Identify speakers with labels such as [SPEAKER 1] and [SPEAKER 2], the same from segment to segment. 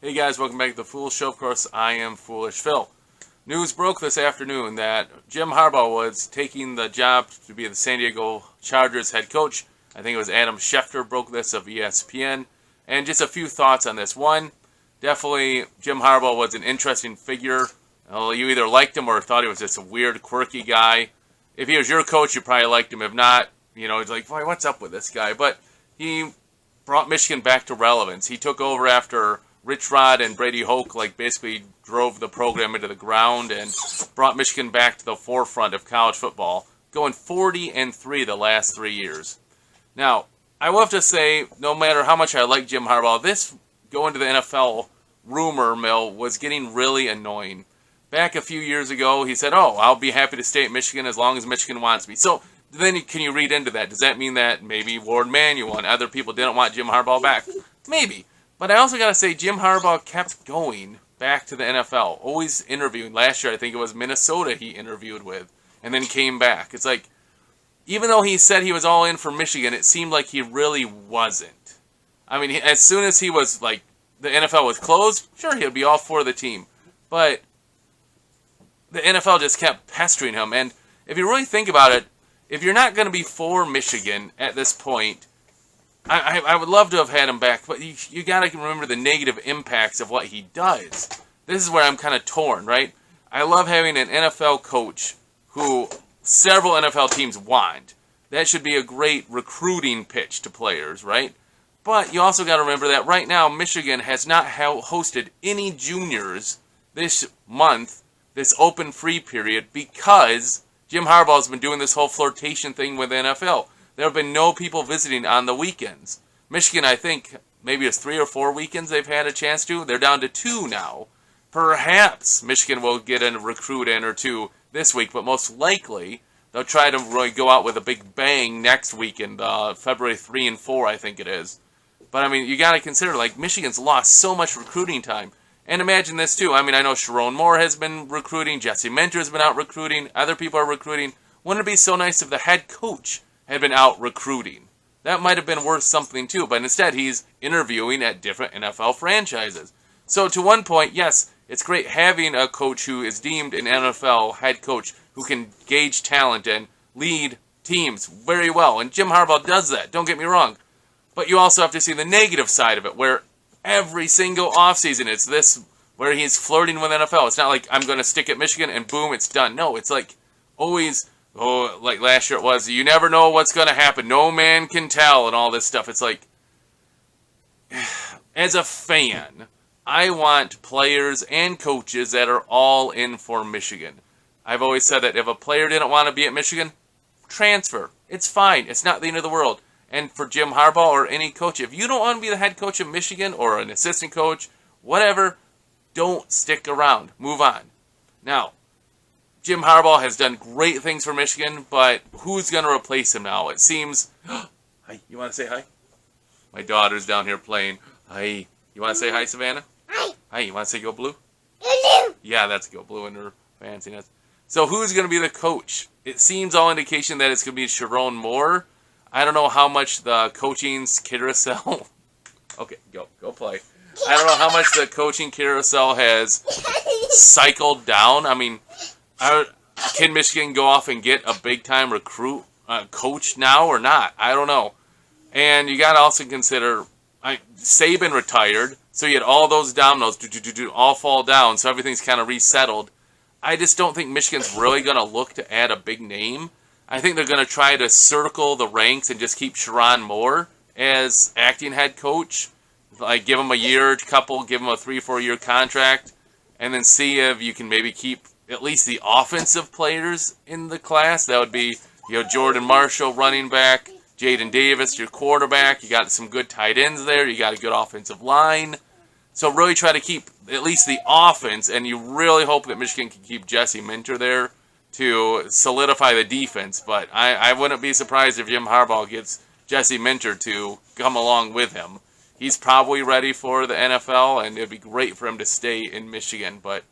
[SPEAKER 1] Hey guys, welcome back to the Foolish Show. Of course, I am Foolish Phil. News broke this afternoon that Jim Harbaugh was taking the job to be the San Diego Chargers head coach. I think it was Adam Schefter broke this of ESPN. And just a few thoughts on this. One, definitely Jim Harbaugh was an interesting figure. You either liked him or thought he was just a weird, quirky guy. If he was your coach, you probably liked him. If not, it's like, boy, what's up with this guy? But he brought Michigan back to relevance. He took over after Rich Rod and Brady Hoke basically drove the program into the ground and brought Michigan back to the forefront of college football, going 40-3 the last 3 years. Now, I will have to say, no matter how much I like Jim Harbaugh, this going to the NFL rumor mill was getting really annoying. Back a few years ago, he said, I'll be happy to stay at Michigan as long as Michigan wants me. So then can you read into that? Does that mean that maybe Ward Manuel and other people didn't want Jim Harbaugh back? Maybe. But I also got to say, Jim Harbaugh kept going back to the NFL, always interviewing. Last year, I think it was Minnesota he interviewed with, and then came back. It's like, even though he said he was all in for Michigan, it seemed like he really wasn't. I mean, as soon as he was like, the NFL was closed, sure, he'd be all for the team. But the NFL just kept pestering him. And if you really think about it, if you're not going to be for Michigan at this point, I would love to have had him back, but you got to remember the negative impacts of what he does. This is where I'm kind of torn, right? I love having an NFL coach who several NFL teams want. That should be a great recruiting pitch to players, right? But you also got to remember that right now Michigan has not hosted any juniors this month, this open free period, because Jim Harbaugh's been doing this whole flirtation thing with the NFL. There have been no people visiting on the weekends. Michigan, I think, maybe it's 3 or 4 weekends they've had a chance to. They're down to 2 now. Perhaps Michigan will get a recruit in or 2 this week, but most likely they'll try to really go out with a big bang next weekend, February 3 and 4, I think it is. But, I mean, you got to consider, Michigan's lost so much recruiting time. And imagine this, too. I mean, I know Sharon Moore has been recruiting. Jesse Minter has been out recruiting. Other people are recruiting. Wouldn't it be so nice if the head coach had been out recruiting? That might have been worth something too, but instead he's interviewing at different NFL franchises. So to one point, yes, it's great having a coach who is deemed an NFL head coach who can gauge talent and lead teams very well, and Jim Harbaugh does that, don't get me wrong. But you also have to see the negative side of it, where every single offseason it's this, where he's flirting with NFL. It's not like I'm going to stick at Michigan and boom, it's done. No, it's like always, like last year it was, you never know what's going to happen. No man can tell and all this stuff. It's like, as a fan, I want players and coaches that are all in for Michigan. I've always said that if a player didn't want to be at Michigan, transfer. It's fine. It's not the end of the world. And for Jim Harbaugh or any coach, if you don't want to be the head coach of Michigan or an assistant coach, whatever, don't stick around. Move on. Now, Jim Harbaugh has done great things for Michigan, but who's going to replace him now? It seems... Hi, you want to say hi? My daughter's down here playing. Hi. You want to say hi, Savannah?
[SPEAKER 2] Hi.
[SPEAKER 1] Hi, you want to say go blue?
[SPEAKER 2] Hello.
[SPEAKER 1] Yeah, that's go blue in her fanciness. So who's going to be the coach? It seems all indication that it's going to be Sharon Moore. I don't know how much the coaching carousel... Okay, go play. I don't know how much the coaching carousel has cycled down. I mean... Can Michigan go off and get a big-time recruit coach now or not? I don't know. And you got to also consider, Saban retired, so you had all those dominoes all fall down, so everything's kind of resettled. I just don't think Michigan's really going to look to add a big name. I think they're going to try to circle the ranks and just keep Sharon Moore as acting head coach. Like, give him a year, give him a 3-4 year contract, and then see if you can maybe keep at least the offensive players in the class. That would be, Jordan Marshall, running back, Jaden Davis, your quarterback. You got some good tight ends there. You got a good offensive line. So really try to keep at least the offense, and you really hope that Michigan can keep Jesse Minter there to solidify the defense. But I wouldn't be surprised if Jim Harbaugh gets Jesse Minter to come along with him. He's probably ready for the NFL, and it'd be great for him to stay in Michigan, but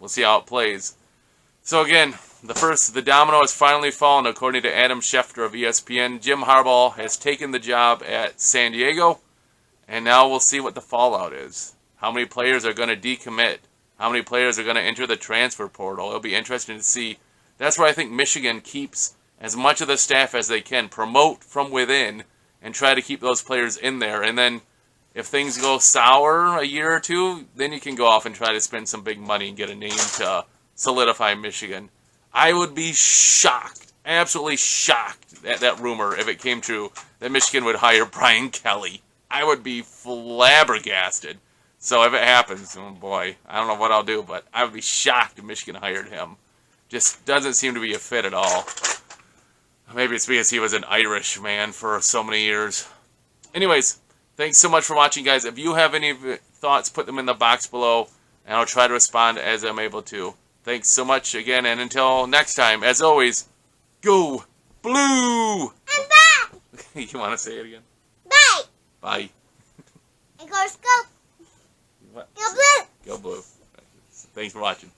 [SPEAKER 1] we'll see how it plays. So again, the domino has finally fallen, according to Adam Schefter of ESPN. Jim Harbaugh has taken the job at San Diego, and now we'll see what the fallout is. How many players are going to decommit? How many players are going to enter the transfer portal? It'll be interesting to see. That's where I think Michigan keeps as much of the staff as they can, promote from within, and try to keep those players in there. And then if things go sour a year or two, then you can go off and try to spend some big money and get a name to solidify Michigan. I would be shocked, absolutely shocked at that rumor if it came true that Michigan would hire Brian Kelly. I would be flabbergasted. So if it happens, oh boy, I don't know what I'll do, but I would be shocked if Michigan hired him. Just doesn't seem to be a fit at all. Maybe it's because he was an Irish man for so many years. Anyways, thanks so much for watching, guys. If you have any thoughts, put them in the box below, and I'll try to respond as I'm able to. Thanks so much again, and until next time, as always, go Blue!
[SPEAKER 2] I'm back!
[SPEAKER 1] You want to say it again?
[SPEAKER 2] Bye!
[SPEAKER 1] Bye.
[SPEAKER 2] And go Scoop!
[SPEAKER 1] What?
[SPEAKER 2] Go Blue!
[SPEAKER 1] Go Blue. Thanks for watching.